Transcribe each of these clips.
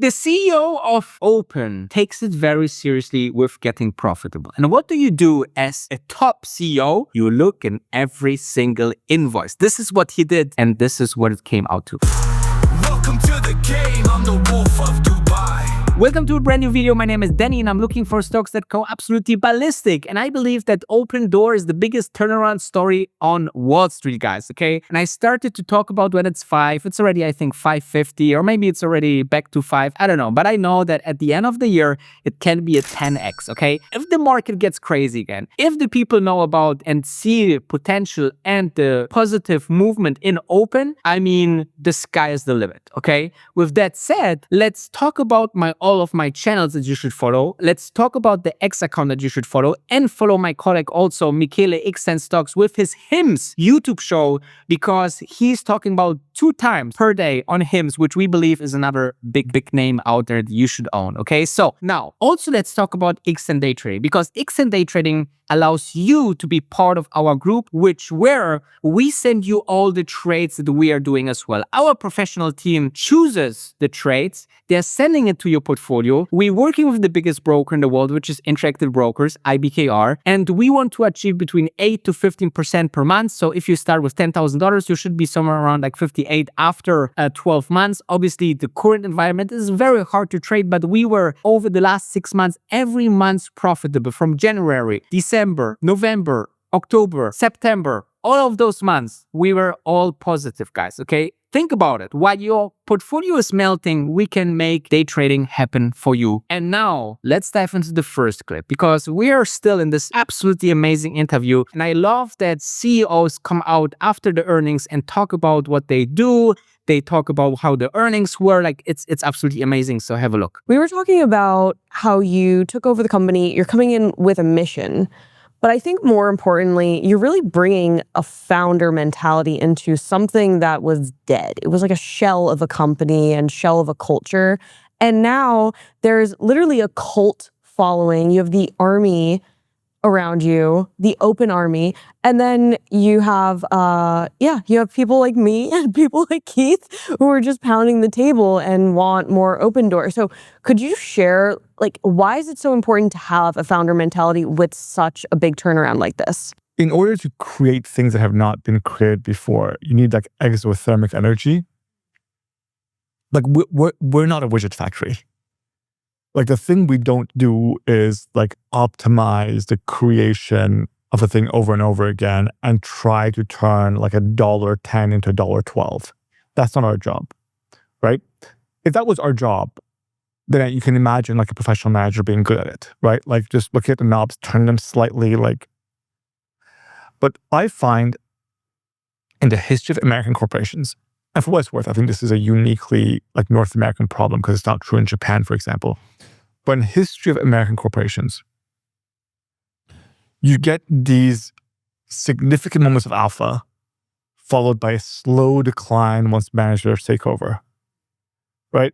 The CEO of Open takes it very seriously with getting profitable. And what do you do as a top CEO? You look in every single invoice. This is what he did, and this is what it came out to. Welcome to the game, I'm the wolf of Dubai. Welcome to a brand new video. My name is Danny and I'm looking for stocks that go absolutely ballistic. And I believe that Open Door is the biggest turnaround story on Wall Street, guys, okay? And I started to talk about when it's 5. It's already, I think, 550, or maybe it's already back to 5. I don't know. But I know that at the end of the year, it can be a 10x, okay? If the market gets crazy again, if the people know about and see potential and the positive movement in Open, I mean, the sky is the limit, okay? With that said, let's talk about all of my channels that you should follow. Let's talk about the X account that you should follow, and follow my colleague also, Michele X10 Stocks, with his HIMS YouTube show, because he's talking about 2 times per day on HIMS, which we believe is another big name out there that you should own, okay? So now, also let's talk about X10 Day Trading, because X10 Day Trading allows you to be part of our group, where we send you all the trades that we are doing as well. Our professional team chooses the trades. They're sending it to your portfolio. We're working with the biggest broker in the world, which is Interactive Brokers, IBKR, and we want to achieve between 8 to 15% per month. So if you start with $10,000, you should be somewhere around like 58 after 12 months. Obviously, the current environment is very hard to trade, but we were over the last 6 months, every month profitable from January, December, November, October, September. All of those months, we were all positive, guys, okay? Think about it. While your portfolio is melting, we can make day trading happen for you. And now, let's dive into the first clip, because we are still in this absolutely amazing interview. And I love that CEOs come out after the earnings and talk about what they do. They talk about how the earnings were. Like, it's absolutely amazing. So have a look. We were talking about how you took over the company. You're coming in with a mission. But I think more importantly, you're really bringing a founder mentality into something that was dead. It was like a shell of a company and shell of a culture. And now there's literally a cult following. You have the army around you, the open army. And then you have, you have people like me and people like Keith who are just pounding the table and want more open doors. So could you share, like, why is it so important to have a founder mentality with such a big turnaround like this? In order to create things that have not been created before, you need like exothermic energy. Like we're not a widget factory. Like the thing we don't do is like optimize the creation of a thing over and over again and try to turn like $1.10 into $1.12. That's not our job, right? If that was our job, then you can imagine like a professional manager being good at it, right? Like just look at the knobs, turn them slightly, like. But I find in the history of American corporations, and for what it's worth, I think this is a uniquely like North American problem because it's not true in Japan, for example. But in the history of American corporations, you get these significant moments of alpha followed by a slow decline once managers take over, right?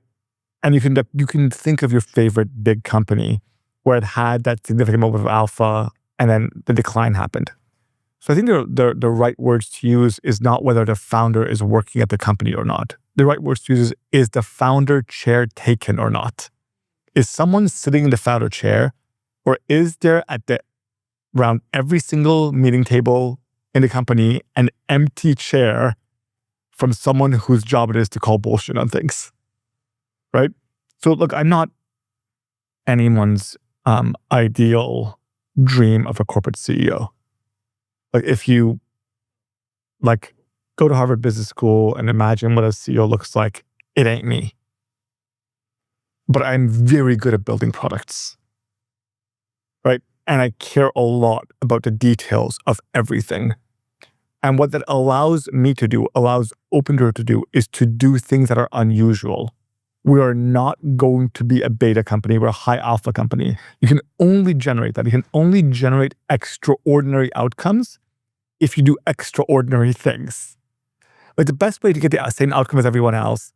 And you can think of your favorite big company where it had that significant moment of alpha and then the decline happened. So I think the right words to use is not whether the founder is working at the company or not. The right words to use is the founder chair taken or not? Is someone sitting in the founder chair, or is there around every single meeting table in the company an empty chair from someone whose job it is to call bullshit on things, right? So look, I'm not anyone's ideal dream of a corporate CEO. Like if you like go to Harvard Business School and imagine what a CEO looks like, it ain't me. But I'm very good at building products, right? And I care a lot about the details of everything. And what that allows me to do, allows OpenDoor to do, is to do things that are unusual. We are not going to be a beta company. We're a high alpha company. You can only generate that. You can only generate extraordinary outcomes if you do extraordinary things. Like the best way to get the same outcome as everyone else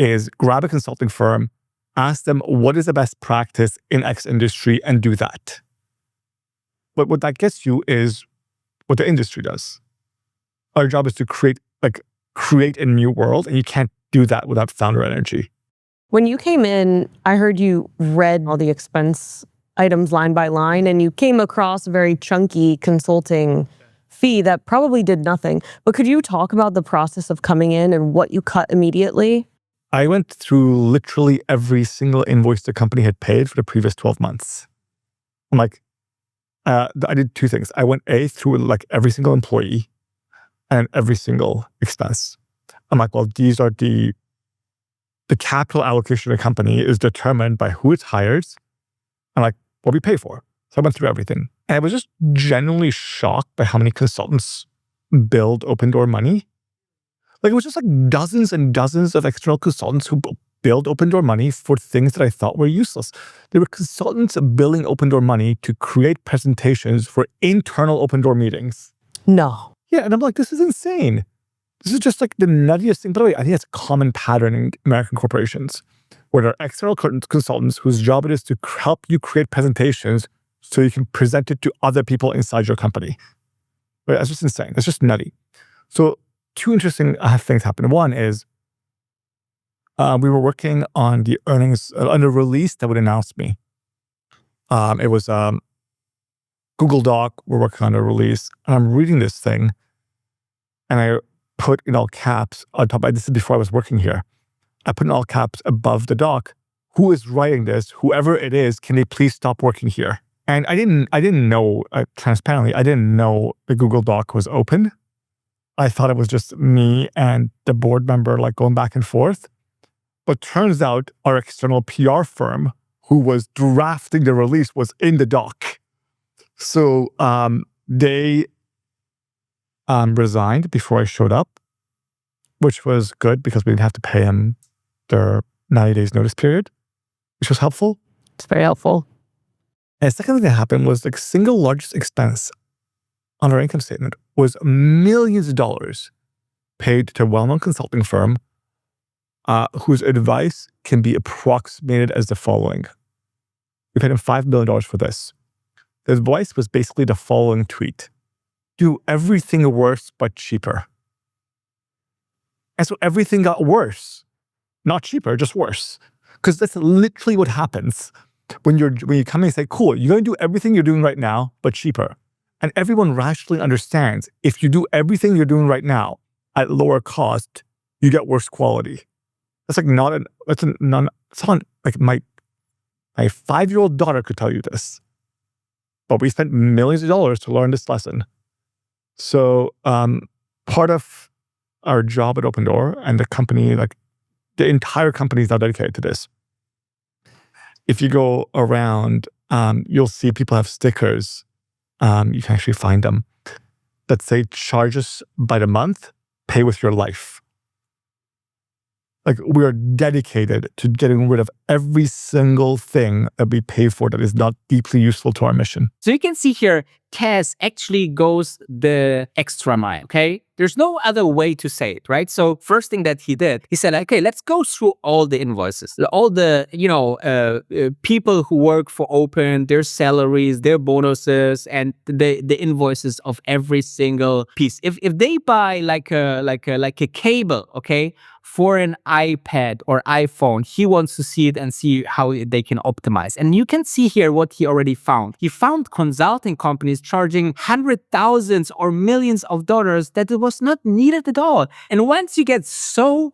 is grab a consulting firm, ask them what is the best practice in X industry, and do that. But what that gets you is what the industry does. Our job is to create a new world, and you can't do that without founder energy. When you came in, I heard you read all the expense items line by line, and you came across a very chunky consulting fee that probably did nothing. But could you talk about the process of coming in and what you cut immediately? I went through literally every single invoice the company had paid for the previous 12 months. I'm like, I did two things. I went through like every single employee and every single expense. I'm like, well, these are the capital allocation of the company is determined by who it hires and like what we pay for. So I went through everything. And I was just genuinely shocked by how many consultants build open door money. Like it was just like dozens and dozens of external consultants who build open door money for things that I thought were useless. There were consultants building open door money to create presentations for internal open door meetings. No. Yeah, and I'm like, this is insane. This is just like the nuttiest thing. By the way, I think it's a common pattern in American corporations where there are external consultants whose job it is to help you create presentations so you can present it to other people inside your company. Right? That's just insane. That's just nutty. So two interesting things happened. One is we were working on the earnings, on a release that would announce me. It was Google Doc. We're working on a release. And I'm reading this thing and I put in all caps on top. This is before I was working here. I put in all caps above the doc. Who is writing this? Whoever it is, can they please stop working here? And I didn't know, transparently, I didn't know the Google Doc was open. I thought it was just me and the board member like going back and forth. But turns out our external PR firm who was drafting the release was in the doc. So they resigned before I showed up, which was good because we didn't have to pay them their 90 days notice period, which was helpful. It's very helpful. And the second thing that happened was the single largest expense on our income statement was millions of dollars paid to a well-known consulting firm whose advice can be approximated as the following. We paid him $5 million for this. The advice was basically the following tweet: do everything worse but cheaper. And so everything got worse. Not cheaper, just worse. Because that's literally what happens when you come in and say, cool, you're going to do everything you're doing right now, but cheaper. And everyone rationally understands if you do everything you're doing right now at lower cost, you get worse quality. That's like like my 5-year-old daughter could tell you this. But we spent millions of dollars to learn this lesson. So part of our job at Open Door and the company, like the entire company is now dedicated to this. If you go around, you'll see people have stickers. You can actually find them that say charges by the month, pay with your life. Like we are dedicated to getting rid of every single thing that we pay for that is not deeply useful to our mission. So you can see here, Cass actually goes the extra mile, okay? There's no other way to say it, right? So first thing that he did, he said, okay, let's go through all the invoices, all the, people who work for Open, their salaries, their bonuses, and the invoices of every single piece. If they buy like a cable, okay, for an iPad or iPhone, he wants to see it and see how they can optimize. And you can see here what he already found. He found consulting companies charging $100,000s or millions of dollars that it was not needed at all. And once you get so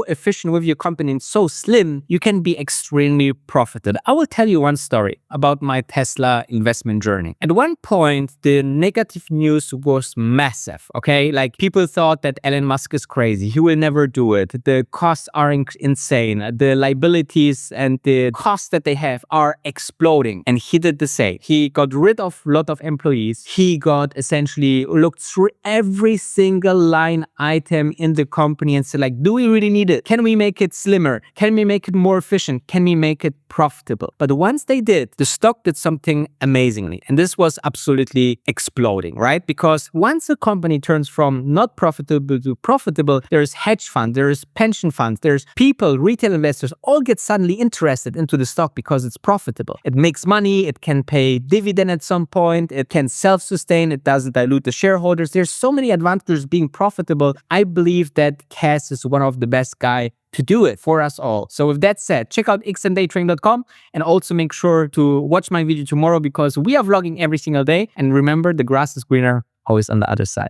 efficient with your company and so slim, you can be extremely profitable. I will tell you one story about my Tesla investment journey. At one point, the negative news was massive, okay? Like people thought that Elon Musk is crazy. He will never do it. The costs are insane. The liabilities and the costs that they have are exploding. And he did the same. He got rid of a lot of employees. He got essentially looked through every single line item in the company and said, like, do we really need it? Can we make it slimmer? Can we make it more efficient? Can we make it profitable? But once they did, the stock did something amazingly. And this was absolutely exploding, right? Because once a company turns from not profitable to profitable, there's hedge funds, there's pension funds, there's people, retail investors, all get suddenly interested into the stock because it's profitable. It makes money, it can pay dividend at some point, it can self-sustain, it doesn't dilute the shareholders. There's so many advantages being profitable. I believe that Cass is one of the best guy to do it for us all. So with that said, check out xmdaytrading.com and also make sure to watch my video tomorrow because we are vlogging every single day. And remember, the grass is greener always on the other side.